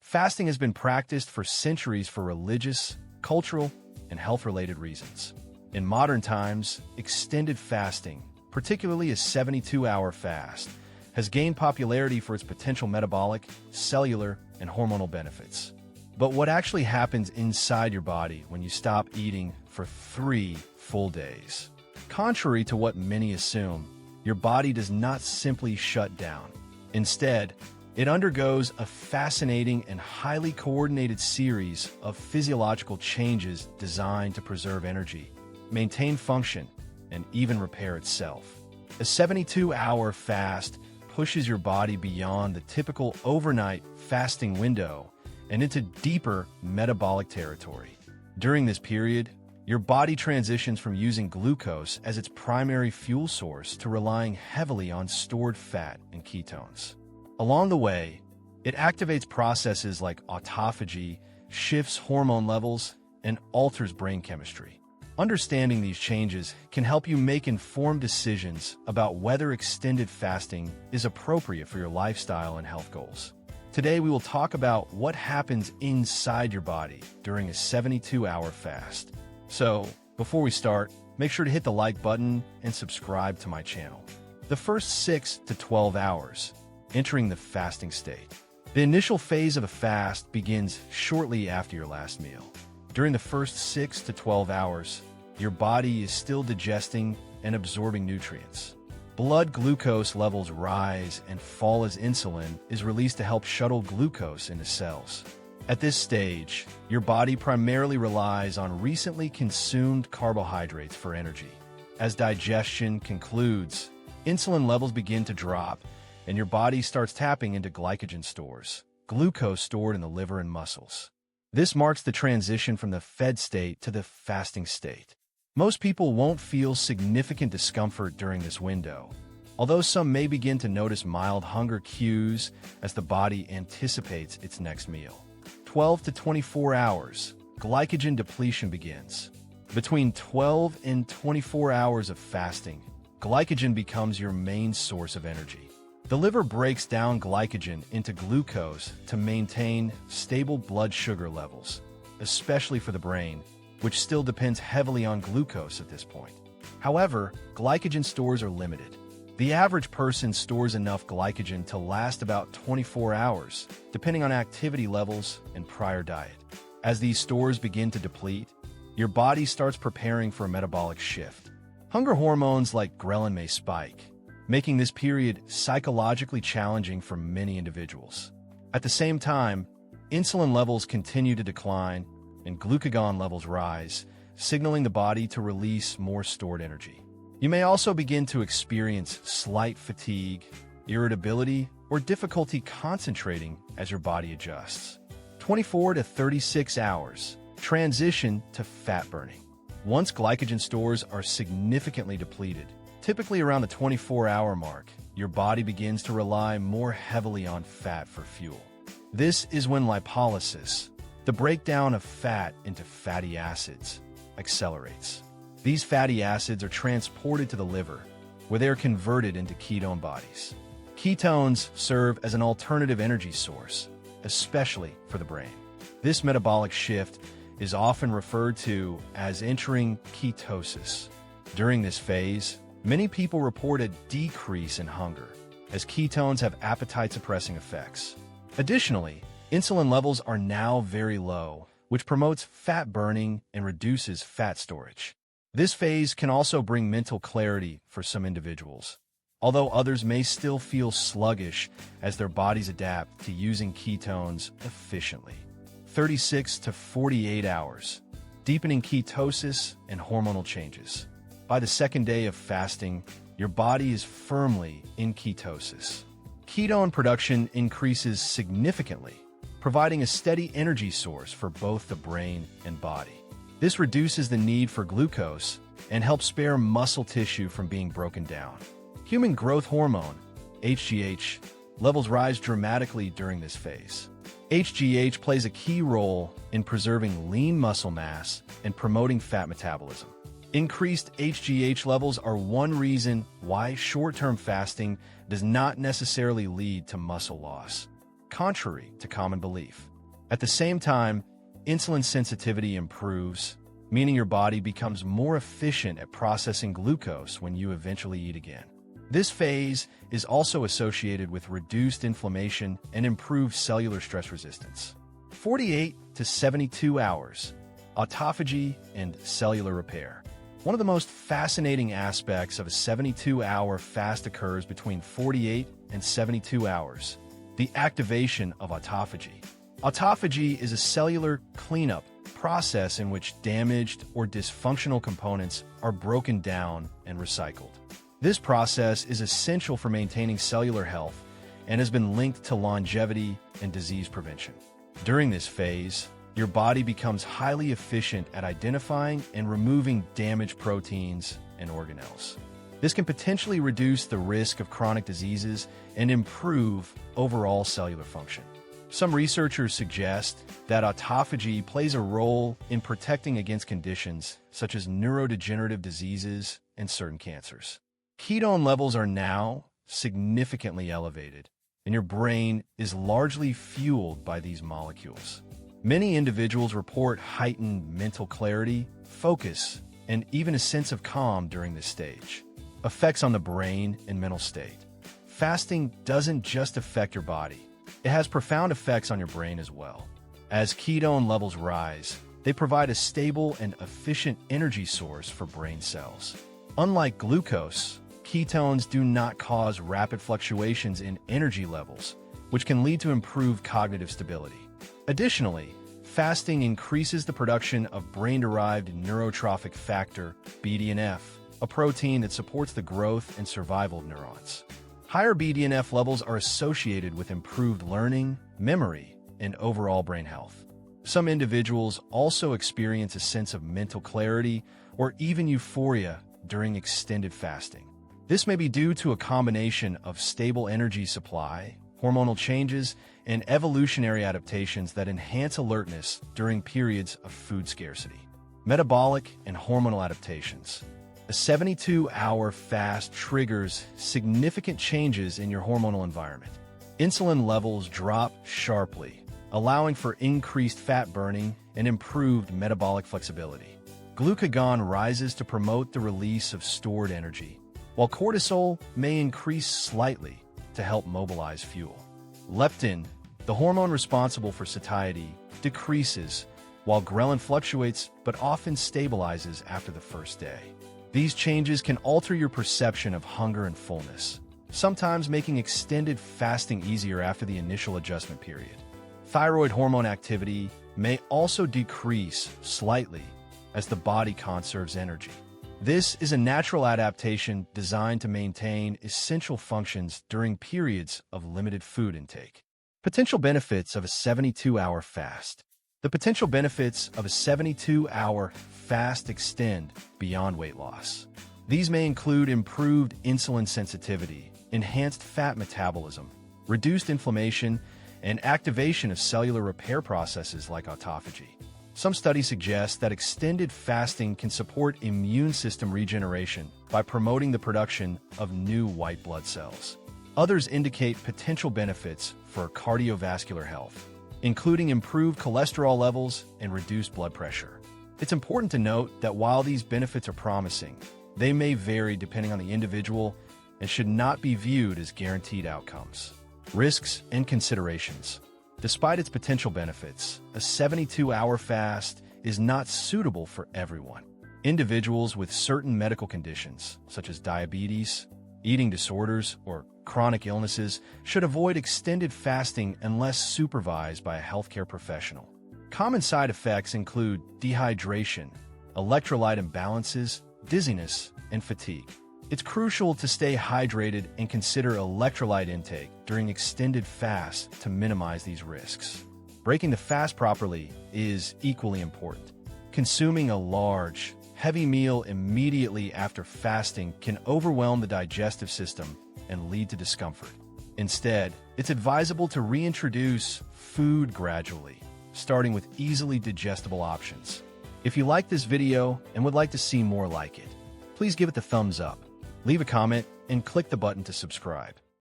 Fasting has been practiced for centuries for religious, cultural, and health-related reasons. In modern times, extended fasting, particularly a 72-hour fast, has gained popularity for its potential metabolic, cellular, and hormonal benefits. But what actually happens inside your body when you stop eating for 3 full days? Contrary to what many assume, your body does not simply shut down. Instead, it undergoes a fascinating and highly coordinated series of physiological changes designed to preserve energy, maintain function, and even repair itself. A 72-hour fast pushes your body beyond the typical overnight fasting window and into deeper metabolic territory. During this period, your body transitions from using glucose as its primary fuel source to relying heavily on stored fat and ketones. Along the way, it activates processes like autophagy, shifts hormone levels, and alters brain chemistry. Understanding these changes can help you make informed decisions about whether extended fasting is appropriate for your lifestyle and health goals. Today, we will talk about what happens inside your body during a 72-hour fast. So, before we start, make sure to hit the like button and subscribe to my channel. The first 6 to 12 hours, entering the fasting state. The initial phase of a fast begins shortly after your last meal. During the first 6 to 12 hours, your body is still digesting and absorbing nutrients. Blood glucose levels rise and fall as insulin is released to help shuttle glucose into cells. At this stage, your body primarily relies on recently consumed carbohydrates for energy. As digestion concludes, insulin levels begin to drop, and your body starts tapping into glycogen stores, glucose stored in the liver and muscles. This marks the transition from the fed state to the fasting state. Most people won't feel significant discomfort during this window, although some may begin to notice mild hunger cues as the body anticipates its next meal. 12 to 24 hours, glycogen depletion begins. Between 12 and 24 hours of fasting, glycogen becomes your main source of energy. The liver breaks down glycogen into glucose to maintain stable blood sugar levels, especially for the brain, which still depends heavily on glucose at this point. However, glycogen stores are limited. The average person stores enough glycogen to last about 24 hours, depending on activity levels and prior diet. As these stores begin to deplete, your body starts preparing for a metabolic shift. Hunger hormones like ghrelin may spike, making this period psychologically challenging for many individuals. At the same time, insulin levels continue to decline and glucagon levels rise, signaling the body to release more stored energy. You may also begin to experience slight fatigue, irritability, or difficulty concentrating as your body adjusts. 24 to 36 hours, transition to fat burning. Once glycogen stores are significantly depleted, typically around the 24-hour mark, your body begins to rely more heavily on fat for fuel. This is when lipolysis, the breakdown of fat into fatty acids, accelerates. These fatty acids are transported to the liver, where they are converted into ketone bodies. Ketones serve as an alternative energy source, especially for the brain. This metabolic shift is often referred to as entering ketosis. During this phase, many people report a decrease in hunger, as ketones have appetite-suppressing effects. Additionally, insulin levels are now very low, which promotes fat burning and reduces fat storage. This phase can also bring mental clarity for some individuals, although others may still feel sluggish as their bodies adapt to using ketones efficiently. 36 to 48 hours, deepening ketosis and hormonal changes. By the second day of fasting, your body is firmly in ketosis. Ketone production increases significantly, providing a steady energy source for both the brain and body. This reduces the need for glucose and helps spare muscle tissue from being broken down. Human growth hormone, HGH, levels rise dramatically during this phase. HGH plays a key role in preserving lean muscle mass and promoting fat metabolism. Increased HGH levels are one reason why short-term fasting does not necessarily lead to muscle loss, contrary to common belief. At the same time, insulin sensitivity improves, meaning your body becomes more efficient at processing glucose when you eventually eat again. This phase is also associated with reduced inflammation and improved cellular stress resistance. 48 to 72 hours, autophagy and cellular repair. One of the most fascinating aspects of a 72-hour fast occurs between 48 and 72 hours, the activation of autophagy. Autophagy is a cellular cleanup process in which damaged or dysfunctional components are broken down and recycled. This process is essential for maintaining cellular health and has been linked to longevity and disease prevention. During this phase, your body becomes highly efficient at identifying and removing damaged proteins and organelles. This can potentially reduce the risk of chronic diseases and improve overall cellular function. Some researchers suggest that autophagy plays a role in protecting against conditions such as neurodegenerative diseases and certain cancers. Ketone levels are now significantly elevated, and your brain is largely fueled by these molecules. Many individuals report heightened mental clarity, focus, and even a sense of calm during this stage. Effects on the brain and mental state. Fasting doesn't just affect your body. It has profound effects on your brain as well. As ketone levels rise, they provide a stable and efficient energy source for brain cells. Unlike glucose, ketones do not cause rapid fluctuations in energy levels, which can lead to improved cognitive stability. Additionally, fasting increases the production of brain-derived neurotrophic factor, BDNF, a protein that supports the growth and survival of neurons. Higher BDNF levels are associated with improved learning, memory, and overall brain health. Some individuals also experience a sense of mental clarity or even euphoria during extended fasting. This may be due to a combination of stable energy supply, hormonal changes, and evolutionary adaptations that enhance alertness during periods of food scarcity. Metabolic and hormonal adaptations. A 72-hour fast triggers significant changes in your hormonal environment. Insulin levels drop sharply, allowing for increased fat burning and improved metabolic flexibility. Glucagon rises to promote the release of stored energy, while cortisol may increase slightly to help mobilize fuel. Leptin, the hormone responsible for satiety, decreases, while ghrelin fluctuates but often stabilizes after the first day. These changes can alter your perception of hunger and fullness, sometimes making extended fasting easier after the initial adjustment period. Thyroid hormone activity may also decrease slightly as the body conserves energy. This is a natural adaptation designed to maintain essential functions during periods of limited food intake. Potential benefits of a 72-hour fast. The potential benefits of a 72-hour fast extend beyond weight loss. These may include improved insulin sensitivity, enhanced fat metabolism, reduced inflammation, and activation of cellular repair processes like autophagy. Some studies suggest that extended fasting can support immune system regeneration by promoting the production of new white blood cells. Others indicate potential benefits for cardiovascular health, including improved cholesterol levels and reduced blood pressure. It's important to note that while these benefits are promising, they may vary depending on the individual and should not be viewed as guaranteed outcomes. Risks and considerations. Despite its potential benefits, a 72-hour fast is not suitable for everyone. Individuals with certain medical conditions, such as diabetes, eating disorders, or chronic illnesses, should avoid extended fasting unless supervised by a healthcare professional. Common side effects include dehydration, electrolyte imbalances, dizziness, and fatigue. It's crucial to stay hydrated and consider electrolyte intake during extended fasts to minimize these risks. Breaking the fast properly is equally important. Consuming a large, heavy meal immediately after fasting can overwhelm the digestive system and lead to discomfort. Instead, it's advisable to reintroduce food gradually, starting with easily digestible options. If you like this video and would like to see more like it, please give it the thumbs up, leave a comment, and click the button to subscribe.